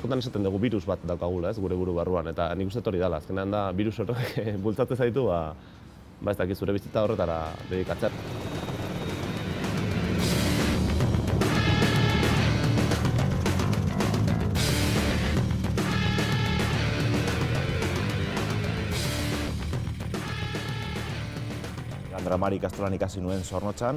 askotan esaten dugu virus bat daukagula, ez, gure buru barruan, eta nik uste hori dela, azkenean da virus horrek bultzatzen zaitu, ez dakit zure bizitza horretara dedikatzen. Dramari ikastolan ikasi nuen Zornotzan,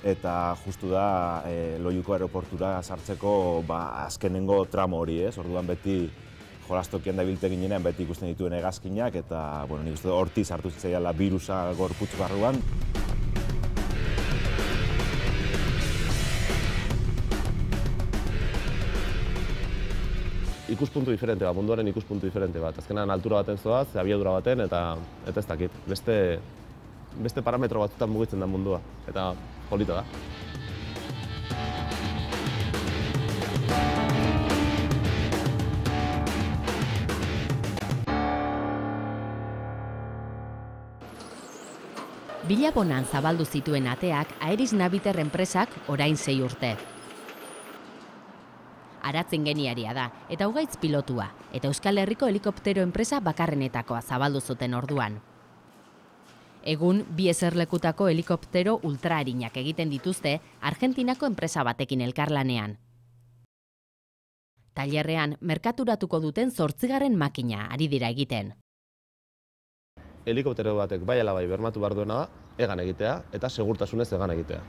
eta justu da Loiuko aeroportura sartzeko azkenengo tramo hori, ez? Orduan beti jolastokian dabilte ginenean beti ikusten dituen hegazkinak, eta nik uste hortik sartu zitzaiala birusa gorputz barruan. Ikuspuntu diferente bat, munduaren ikuspuntu diferente bat. Azkenean altura baten zoaz, abiadura baten, eta ez dakit. Beste parametro batzutan mugitzen da mundua, eta polita da. Bilabonan zabaldu zituen ateak Aeris Naviter enpresak orain 6 urte. Aratzingeniaria da, eta ugaitz pilotua, eta Euskal Herriko helikoptero enpresa bakarrenetakoa zabaldu zuten orduan. Egun, bi eserlekutako helikoptero ultraarinak egiten dituzte Argentinako enpresa batekin elkarlanean. Tailerrean, merkaturatuko duten 8. makina ari dira egiten. Helikoptero batek bai ala bai bermatu behar duena da, egan egitea eta segurtasunez egan egitea.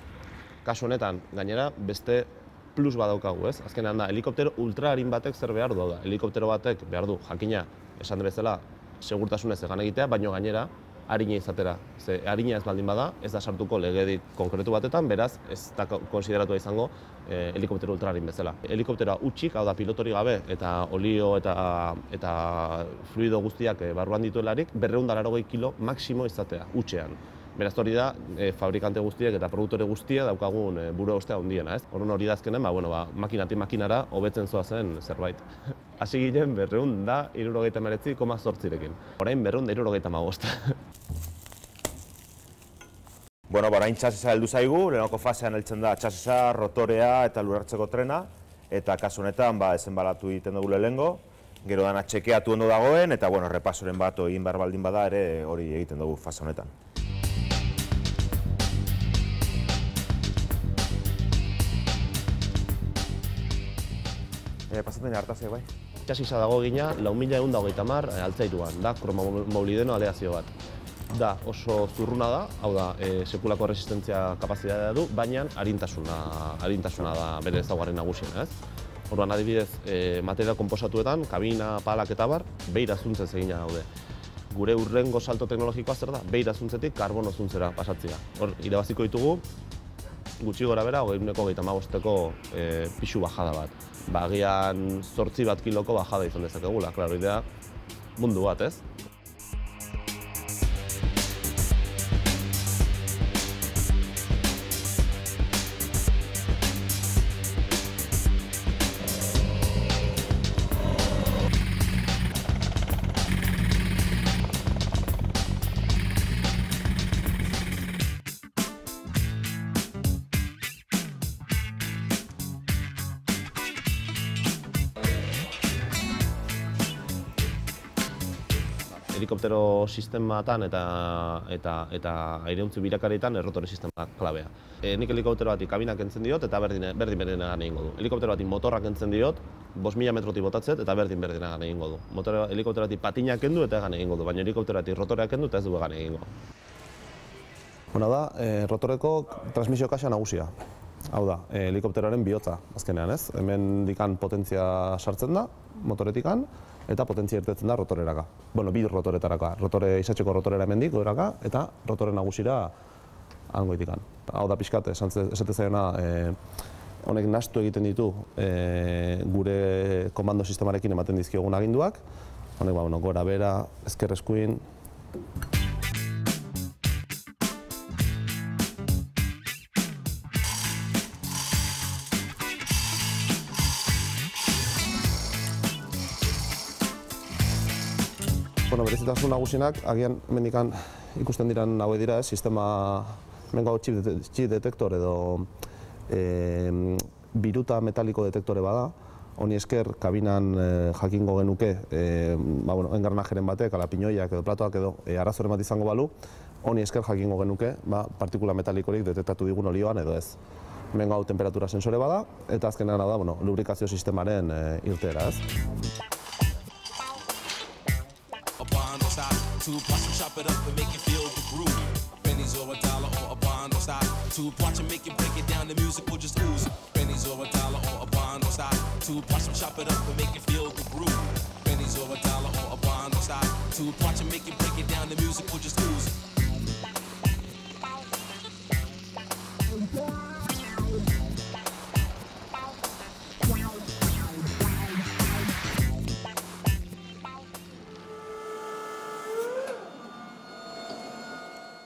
Kasu honetan, gainera, beste plus badaukagu, ez? Azkenean da, helikoptero ultraarin batek zer behar du da. Helikoptero batek behar du, jakina, esan bezala, segurtasunez egan egitea, baino gainera, harina izatera. Ze harina ez baldin bada, ez da sartuko legedi konkretu batetan, beraz, ez da konsideratua izango helikoptero ultraarin bezala. Helikopteroa utxik, hau da pilotori gabe, eta olio eta fluido guztiak barruan dituelarik, 280 kilo maksimo izatea, utxean. Beraz hori da, fabrikante guztiek eta produktore guztia daukagun buru ostea handiena, ez? Orduan hori da azkenen, makinatik makinara hobetzen zoazen zerbait. Hasi ginen 279,8rekin. Orain 275. Orain txasisa heldu zaigu, lehenoko fasean heltzen da txasisa, rotorea eta lurrartzeko trena, eta kasu honetan ezenbalatu egiten dugu lehengo, gero dana txekeatu ondo dagoen, eta repasoren bat egin behar baldin bada ere hori egiten dugu fase honetan. Pasatzen hartazia bai. Txasisa dago gina 4.130 altzairuan, da kromomolideno aleazio bat. Da oso zurruna da, hau da, sekulako resistentzia kapazitatea du, baina arintasuna da bere ezaugarri nagusiena, ez? Orduan adibidez, material konposatuetan, kabina, palak eta bar, beira zuntzez egina daude. Gure hurrengo salto teknologikoa zer da? Beira zuntzetik karbono zuntzera pasatzea. Hor, irabaziko ditugu, gutxi gora bera, 25ko pixu bajada bat. Agian 8 kiloko bajada izan dezakegula, klaro, idea mundu bat, ez? Helikoptero sistematan eta aireontzi birakaretan errotore sistema klabea. Nik helikoptero bati kabinak kentzen diot eta berdin-berdinean egingo du. Helikoptero bati motorrak kentzen diot, 5.000 metrotik botatzet eta berdin-berdinean egingo du. Helikoptero bati patinak kendu eta egan egingo du, baina helikoptero bati rotoreak kendu eta ez du egan egingo. Da, rotoreko transmisio kaxa nagusia. Hau da, helikopteroaren bihotza azkenean, ez? Hemen dikan potentzia sartzen da, motoretikan, eta potentzia irtetzen da rotoreraka. Bi rotoretaraka. Izatxeko rotorera hemendik, goeraka, eta rotore nagusira hangoitikan. Hau da pixkat, esate zaiona, honek nahastu egiten ditu gure komando sistemarekin ematen dizkiogun aginduak. Honek, gora, bera, ezker eskuin. Berezitasun nagusienak, agian hemendikan ikusten diran haue dira, sistema, hemengo chip detektor edo biruta metaliko detektore bada. Honi esker, kabinan jakingo genuke, engranajeren batek, ala pinoiak edo platoak edo arazoren bat izango balu, honi esker jakingo genuke, partikula metalikorik detektatu digun olioan edo ez. Hemen hau temperatura sensore bada, eta azkenean da, lubrikazio sistemaren irteera, ez?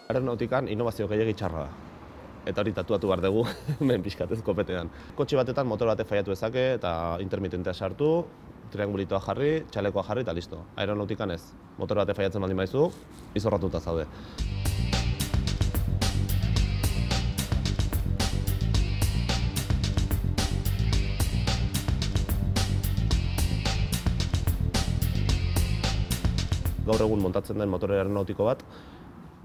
Aeronautikan innovazio gehiegi txarra da. Eta hori tatuatu behar dugu, hemen pixkatez kopetean. Kotxe batetan motor batek faiatu ezake eta intermitentea sartu, triangulitoa jarri, txalekoa jarri eta listo. Aeronautikan ez. Motor batek faiatzen baldin baizu, izorratuta zaude. Gaur egun montatzen den motore aeronautiko bat,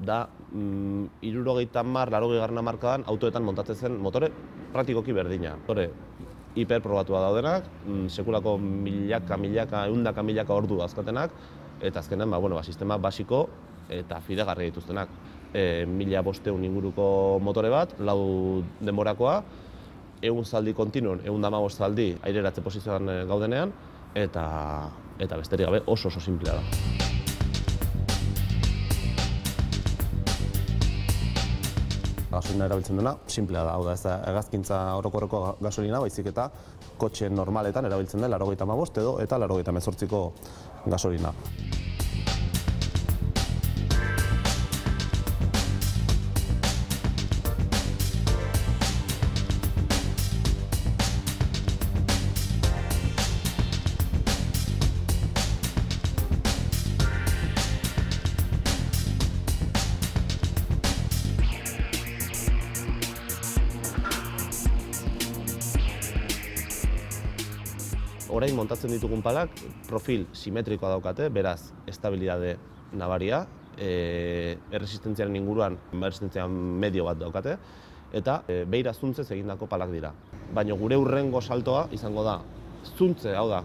da 70-80 hamarkadan autoetan montatzen zen motore praktikoki berdina. Motore hiperprobatua daudenak, sekulako milaka, ehundaka ordu azkatenak, eta azkenean sistema basiko eta fidagarri dituztenak. 1500 inguruko motore bat, 4 denborakoa, 100 zaldi kontinuon, 115 zaldi aireratze posizioan gaudenean, eta besterik gabe oso simplea da. Gasolina erabiltzen dena, simplea da, hau da, ez da hegazkintza orokorreko gasolina, baizik eta kotxe normaletan erabiltzen den 95 edo eta 98ko gasolina. Orain montatzen ditugun palak profil simetrikoa daukate, beraz, estabilitate nabaria, erresistentziaren inguruan, erresistentzia medio bat daukate, eta beira zuntzez egindako palak dira. Baina gure hurrengo saltoa izango da zuntze, hau da,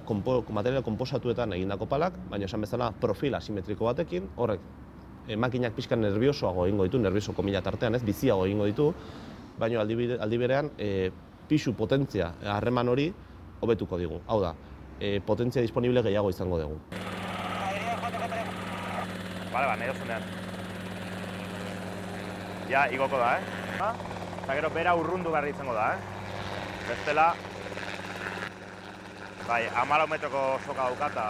material konposatuetan egindako palak, baina esan bezala profil asimetriko batekin, horrek makinak pixka nerviosoago egingo ditu, nervioso komila tartean, ez, biziago egingo ditu, baina aldi berean pisu potentzia harreman hori hobetuko digu. Hau da, potentzia disponible gehiago izango dugu. Nahi dozunean. Ja, igoko da, Eta gero bera urrundu behar izango da, Bestela, 14 metroko soka daukata.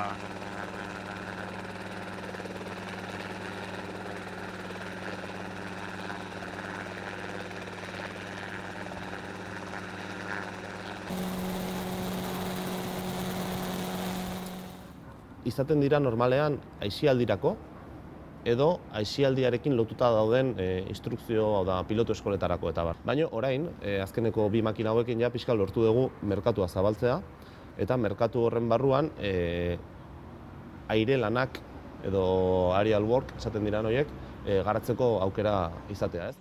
Izaten dira normalean aisialdirako edo aisialdiarekin lotuta dauden instrukzio, hau da, pilotu eskoletarako eta bar. Baina orain, azkeneko 2 makina hauekin ja pixka lortu dugu merkatua zabaltzea, eta merkatu horren barruan aire lanak edo aerial work esaten dira horiek garatzeko aukera izatea, ez?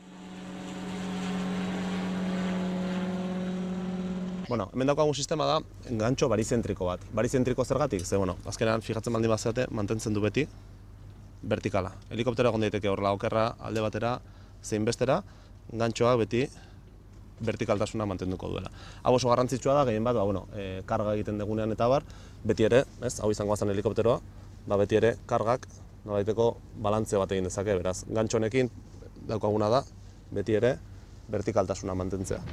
Hemen daukagun sistema da gantxo barizentriko bat. Barizentriko zergatik? Ze, azkenean fijatzen baldin bazate mantentzen du beti vertikala. Helikoptero egon daiteke horrela okerra alde batera zein bestera, gantxoak beti vertikaltasuna mantenduko duela. Hau oso garrantzitsua da, gehien bat, karga egiten dugunean eta bar, beti ere, hau izango zen helikopteroa, beti ere kargak nolabaiteko balantzeo bat egin dezake, beraz, gantxo honekin daukaguna da beti ere vertikaltasuna mantentzea.